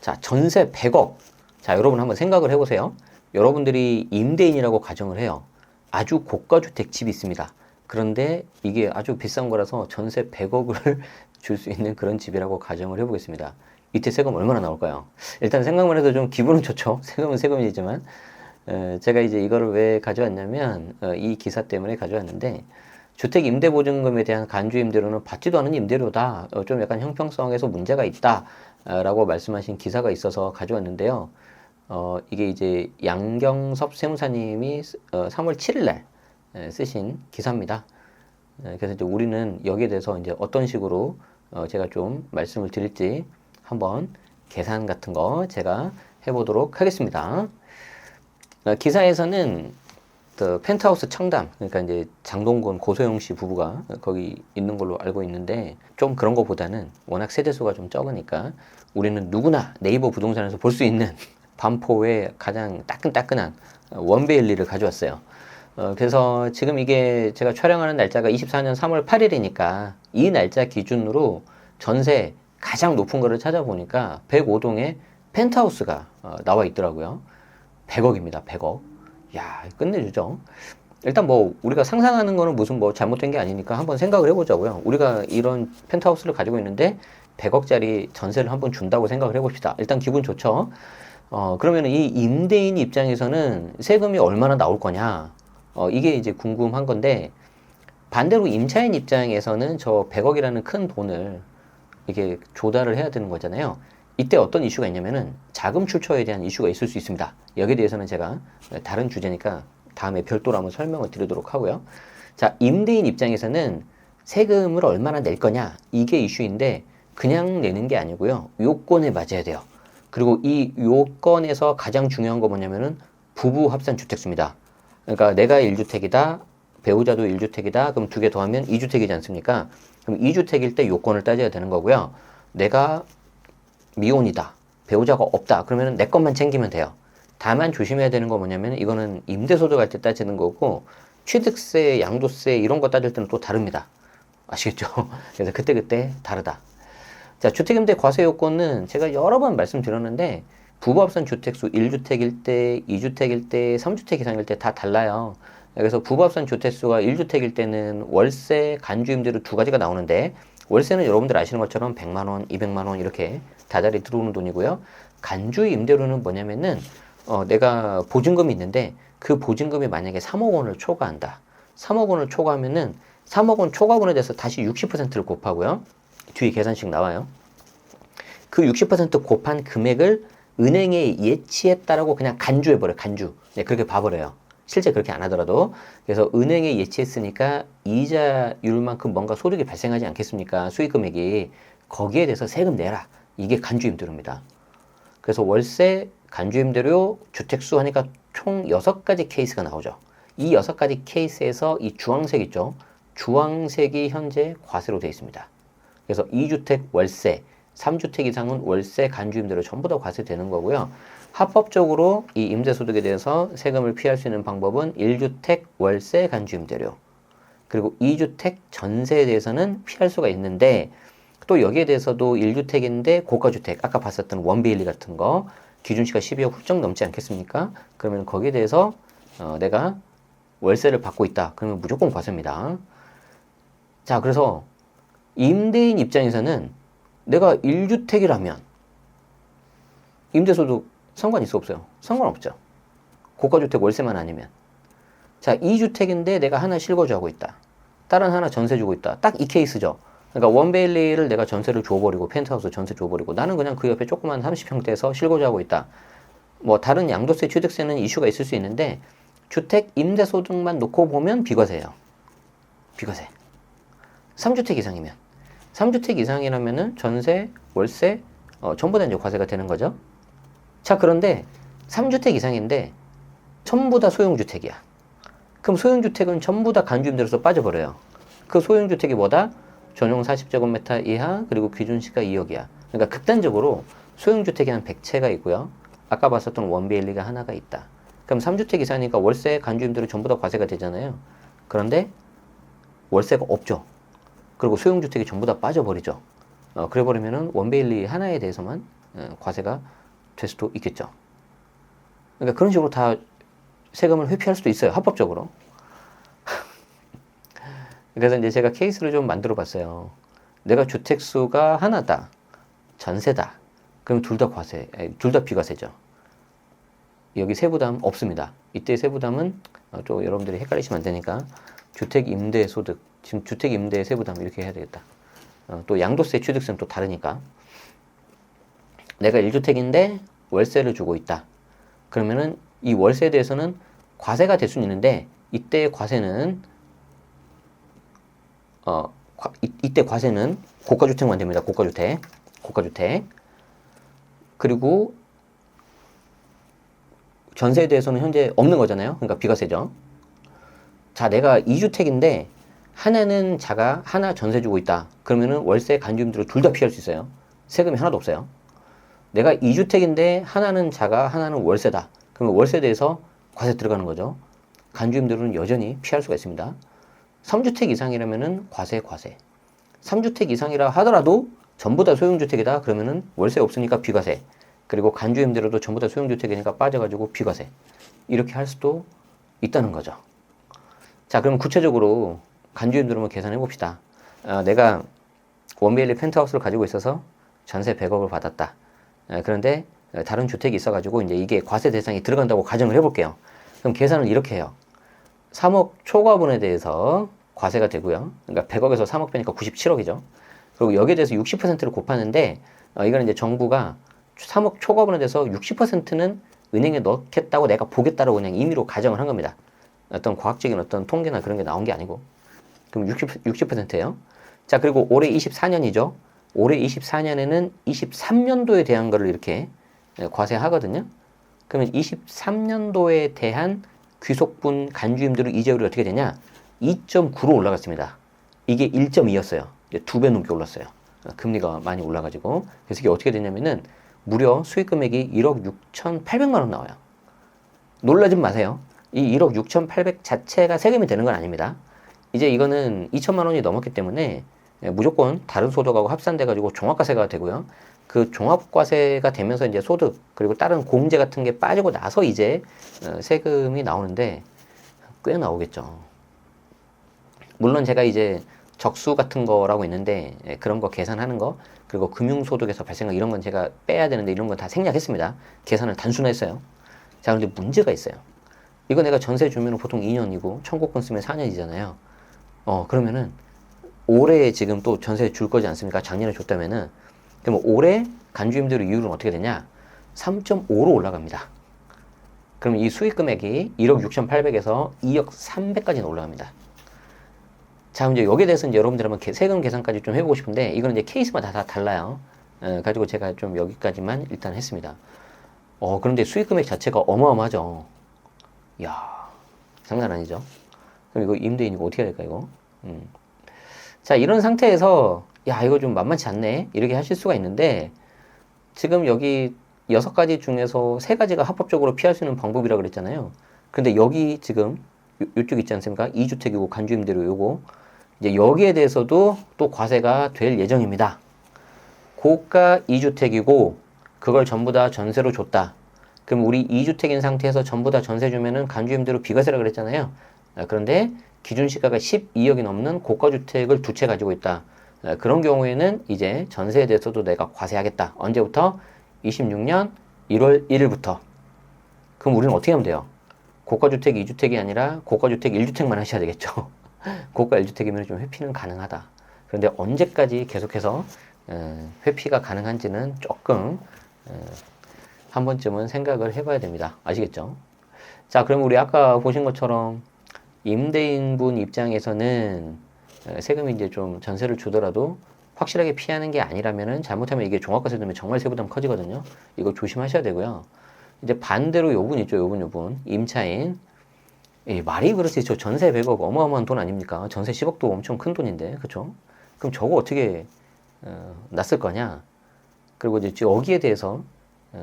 자, 전세 100억. 자, 여러분 한번 생각을 해보세요. 여러분들이 임대인이라고 가정을 해요. 아주 고가 주택 집이 있습니다. 그런데 이게 아주 비싼 거라서 전세 100억을 줄 수 있는 그런 집이라고 가정을 해보겠습니다. 이때 세금 얼마나 나올까요? 일단 생각만 해도 좀 기분은 좋죠. 세금은 세금이지만 제가 이제 이거를 왜 가져왔냐면 이 기사 때문에 가져왔는데, 주택 임대보증금에 대한 간주 임대료는 받지도 않은 임대료다. 좀 약간 형평성에서 문제가 있다. 라고 말씀하신 기사가 있어서 가져왔는데요. 이게 이제 양경섭 세무사님이 3월 7일 날 쓰신 기사입니다. 그래서 이제 우리는 여기에 대해서 이제 어떤 식으로 제가 좀 말씀을 드릴지 한번 계산 같은 거 제가 해보도록 하겠습니다. 기사에서는 그 펜트하우스 청담, 그러니까 이제 장동건 고소영 씨 부부가 거기 있는 걸로 알고 있는데, 좀 그런 거보다는 워낙 세대수가 좀 적으니까 우리는 누구나 네이버 부동산에서 볼 수 있는 반포의 가장 따끈따끈한 원베일리를 가져왔어요. 그래서 지금 이게 제가 촬영하는 날짜가 24년 3월 8일이니까 이 날짜 기준으로 전세 가장 높은 거를 찾아보니까 105동에 펜트하우스가 나와 있더라고요. 100억입니다. 100억. 야, 끝내주죠. 일단 뭐 우리가 상상하는 거는 무슨 뭐 잘못된 게 아니니까 한번 생각을 해보자고요. 우리가 이런 펜트하우스를 가지고 있는데 100억짜리 전세를 한번 준다고 생각을 해봅시다. 일단 기분 좋죠. 그러면 이 임대인 입장에서는 세금이 얼마나 나올 거냐, 이게 이제 궁금한 건데, 반대로 임차인 입장에서는 저 100억이라는 큰 돈을 이게 조달을 해야 되는 거잖아요. 이때 어떤 이슈가 있냐면은 자금 출처에 대한 이슈가 있을 수 있습니다. 여기에 대해서는 제가 다른 주제니까 다음에 별도로 한번 설명을 드리도록 하고요. 자, 임대인 입장에서는 세금을 얼마나 낼 거냐, 이게 이슈인데 그냥 내는 게 아니고요. 요건에 맞아야 돼요. 그리고 이 요건에서 가장 중요한 거 뭐냐면은 부부 합산 주택수입니다. 그러니까 내가 1주택이다, 배우자도 1주택이다, 그럼 두 개 더하면 2주택이지 않습니까? 그럼 2주택일 때 요건을 따져야 되는 거고요. 내가 미혼이다, 배우자가 없다, 그러면 내 것만 챙기면 돼요. 다만 조심해야 되는 거 뭐냐면, 이거는 임대소득 할 때 따지는 거고, 취득세, 양도세 이런 거 따질 때는 또 다릅니다. 아시겠죠? 그래서 그때그때 다르다. 자, 주택임대 과세 요건은 제가 여러 번 말씀드렸는데, 부부합산 주택수 1주택일 때, 2주택일 때, 3주택 이상일 때 다 달라요. 그래서 부부합산 주택수가 1주택일 때는 월세, 간주임대료 두 가지가 나오는데, 월세는 여러분들 아시는 것처럼 100만원, 200만원 이렇게 다달이 들어오는 돈이고요. 간주임대료는 뭐냐면은 내가 보증금이 있는데 그 보증금이 만약에 3억 원을 초과한다. 3억 원을 초과하면은 3억 원 초과분에 대해서 다시 60%를 곱하고요. 뒤에 계산식 나와요. 그 60% 곱한 금액을 은행에 예치했다라고 그냥 간주해버려요. 간주. 네, 그렇게 봐버려요. 실제 그렇게 안 하더라도. 그래서 은행에 예치했으니까 이자율만큼 뭔가 소득이 발생하지 않겠습니까? 수익금액이. 거기에 대해서 세금 내라. 이게 간주임대료입니다. 그래서 월세, 간주임대료, 주택수 하니까 총 6가지 케이스가 나오죠. 이 6가지 케이스에서 이 주황색 있죠? 주황색이 현재 과세로 되어 있습니다. 그래서 2주택 월세, 3주택 이상은 월세, 간주임대료 전부 다 과세되는 거고요. 합법적으로 이 임대소득에 대해서 세금을 피할 수 있는 방법은 1주택 월세, 간주임대료, 그리고 2주택 전세에 대해서는 피할 수가 있는데, 또 여기에 대해서도 1주택인데 고가주택, 아까 봤었던 원베일리 같은 거 기준시가 12억 훌쩍 넘지 않겠습니까? 그러면 거기에 대해서 내가 월세를 받고 있다. 그러면 무조건 과세입니다. 자, 그래서 임대인 입장에서는 내가 1주택이라면 임대소득 상관 있어 없어요? 상관없죠. 고가주택 월세만 아니면. 자, 2주택인데 내가 하나 실거주하고 있다, 다른 하나 전세 주고 있다. 딱 이 케이스죠. 그러니까 원베일리를 내가 전세를 줘버리고, 펜트하우스 전세 줘버리고, 나는 그냥 그 옆에 조그만 30평대에서 실거주하고 있다. 뭐 다른 양도세, 취득세는 이슈가 있을 수 있는데 주택 임대소득만 놓고 보면 비과세예요. 비과세. 3주택 이상이면. 3주택 이상이라면은 전세, 월세 전부 다 이제 과세가 되는 거죠. 자, 그런데 3주택 이상인데 전부 다 소형주택이야. 그럼 소형주택은 전부 다 간주임대로서 빠져버려요. 그 소형주택이 뭐다? 전용 40제곱미터 이하, 그리고 기준시가 2억이야. 그러니까 극단적으로 소형주택이 한 100채가 있고요. 아까 봤었던 원베일리가 하나가 있다. 그럼 3주택 이상이니까 월세, 간주임대로 전부 다 과세가 되잖아요. 그런데 월세가 없죠. 그리고 소형주택이 전부 다 빠져버리죠. 그래버리면은 원베일리 하나에 대해서만 과세가 될 수도 있겠죠. 그러니까 그런 식으로 다 세금을 회피할 수도 있어요. 합법적으로. 그래서 이제 제가 케이스를 좀 만들어 봤어요. 내가 주택수가 하나다. 전세다. 그럼 둘 다 둘 다 비과세죠. 여기 세부담 없습니다. 이때 세부담은 또 여러분들이 헷갈리시면 안 되니까 주택임대소득, 지금 주택임대 세부담 이렇게 해야 되겠다. 또 양도세 취득세는 또 다르니까. 내가 1주택인데 월세를 주고 있다. 그러면은 이 월세에 대해서는 과세가 될 수는 있는데 이때 과세는 이때 과세는 고가주택만 됩니다. 고가주택. 그리고 전세에 대해서는 현재 없는 거잖아요. 그러니까 비과세죠. 자, 내가 2주택인데 하나는 자가, 하나 전세 주고 있다. 그러면은 월세 간주임대로 둘 다 피할 수 있어요. 세금이 하나도 없어요. 내가 2주택인데 하나는 자가, 하나는 월세다. 그러면 월세에 대해서 과세 들어가는 거죠. 간주임대로는 여전히 피할 수가 있습니다. 3주택 이상이라면은 과세. 3주택 이상이라 하더라도 전부 다 소형주택이다. 그러면은 월세 없으니까 비과세. 그리고 간주임대로도 전부 다 소형주택이니까 빠져가지고 비과세. 이렇게 할 수도 있다는 거죠. 자, 그럼 구체적으로 간주임대로만 계산해 봅시다. 내가 원베일리 펜트하우스를 가지고 있어서 전세 100억을 받았다. 그런데 다른 주택이 있어가지고 이제 이게 과세 대상이 들어간다고 가정을 해볼게요. 그럼 계산을 이렇게 해요. 3억 초과분에 대해서 과세가 되고요. 그러니까 100억에서 3억 빼니까 97억이죠. 그리고 여기에 대해서 60%를 곱하는데 이거는 이제 정부가 3억 초과분에 대해서 60%는 은행에 넣겠다고 내가 보겠다라고 그냥 임의로 가정을 한 겁니다. 어떤 과학적인 어떤 통계나 그런 게 나온 게 아니고. 그럼 60%예요. 자, 그리고 올해 24년이죠. 올해 24년에는 23년도에 대한 거를 이렇게 과세하거든요. 그러면 23년도에 대한 귀속분 간주임대로 이자율이 어떻게 되냐? 2.9로 올라갔습니다. 이게 1.2였어요. 2배 넘게 올랐어요. 금리가 많이 올라가지고. 그래서 이게 어떻게 되냐면은 무려 수익 금액이 1억 6,800만 원 나와요. 놀라지 마세요. 이 1억 6,800 자체가 세금이 되는 건 아닙니다. 이제 이거는 2천만 원이 넘었기 때문에 무조건 다른 소득하고 합산돼가지고 종합과세가 되고요. 그 종합과세가 되면서 이제 소득 그리고 다른 공제 같은 게 빠지고 나서 이제 세금이 나오는데 꽤 나오겠죠. 물론 제가 이제 적수 같은 거라고 있는데 그런 거 계산하는 거 그리고 금융소득에서 발생한 이런 건 제가 빼야 되는데 이런 건 다 생략했습니다. 계산을 단순화했어요. 자, 근데 문제가 있어요. 이거 내가 전세 주면 보통 2년이고 청구권 쓰면 4년이잖아요. 그러면은 올해 지금 또 전세 줄 거지 않습니까? 작년에 줬다면은 그럼 올해 간주임대로 이율은 어떻게 되냐? 3.5로 올라갑니다. 그럼 이 수익 금액이 1억 6,800에서 2억 300까지는 올라갑니다. 자, 이제 여기에 대해서 이제 여러분들 한번 세금 계산까지 좀 해보고 싶은데 이거는 이제 케이스마다 다 달라요. 가지고 제가 좀 여기까지만 일단 했습니다. 그런데 수익 금액 자체가 어마어마하죠. 이야, 장난 아니죠? 그럼 이거 임대인이고 어떻게 해야 될까, 이거? 자, 이런 상태에서, 야, 이거 좀 만만치 않네? 이렇게 하실 수가 있는데, 지금 여기 6가지 중에서 3가지가 합법적으로 피할 수 있는 방법이라고 그랬잖아요. 근데 여기 지금, 요쪽 있지 않습니까? 2주택이고 간주임대로 요거. 이제 여기에 대해서도 또 과세가 될 예정입니다. 고가 2주택이고, 그걸 전부 다 전세로 줬다. 그럼 우리 2주택인 상태에서 전부 다 전세 주면은 간주임대로 비과세라고 그랬잖아요. 그런데 기준 시가가 12억이 넘는 고가주택을 두 채 가지고 있다. 그런 경우에는 이제 전세에 대해서도 내가 과세하겠다. 언제부터? 26년 1월 1일부터. 그럼 우리는 어떻게 하면 돼요? 고가주택 2주택이 아니라 고가주택 1주택만 하셔야 되겠죠. 고가 1주택이면 좀 회피는 가능하다. 그런데 언제까지 계속해서 회피가 가능한지는 조금 한 번쯤은 생각을 해봐야 됩니다. 아시겠죠? 자, 그럼 우리 아까 보신 것처럼 임대인분 입장에서는 세금이 이제 좀 전세를 주더라도 확실하게 피하는 게 아니라면은 잘못하면 이게 종합과세 되면 정말 세부담 커지거든요. 이거 조심하셔야 되고요. 이제 반대로 요분 있죠, 요분. 임차인. 말이 그렇지. 저 전세 100억 어마어마한 돈 아닙니까? 전세 10억도 엄청 큰 돈인데, 그쵸? 그럼 저거 어떻게 놨을 거냐? 그리고 이제 여기에 대해서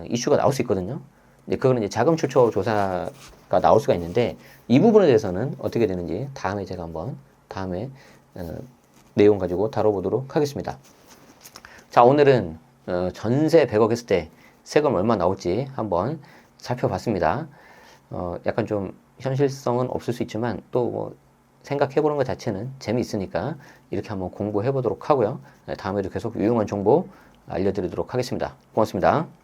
이슈가 나올 수 있거든요. 근데 그거는 이제 자금 출처 조사가 나올 수가 있는데 이 부분에 대해서는 어떻게 되는지 다음에 제가 한번 내용 가지고 다뤄보도록 하겠습니다. 자, 오늘은 전세 100억 했을 때 세금 얼마 나올지 한번 살펴봤습니다. 약간 좀 현실성은 없을 수 있지만 또 뭐 생각해보는 것 자체는 재미있으니까 이렇게 한번 공부해 보도록 하고요. 다음에도 계속 유용한 정보 알려드리도록 하겠습니다. 고맙습니다.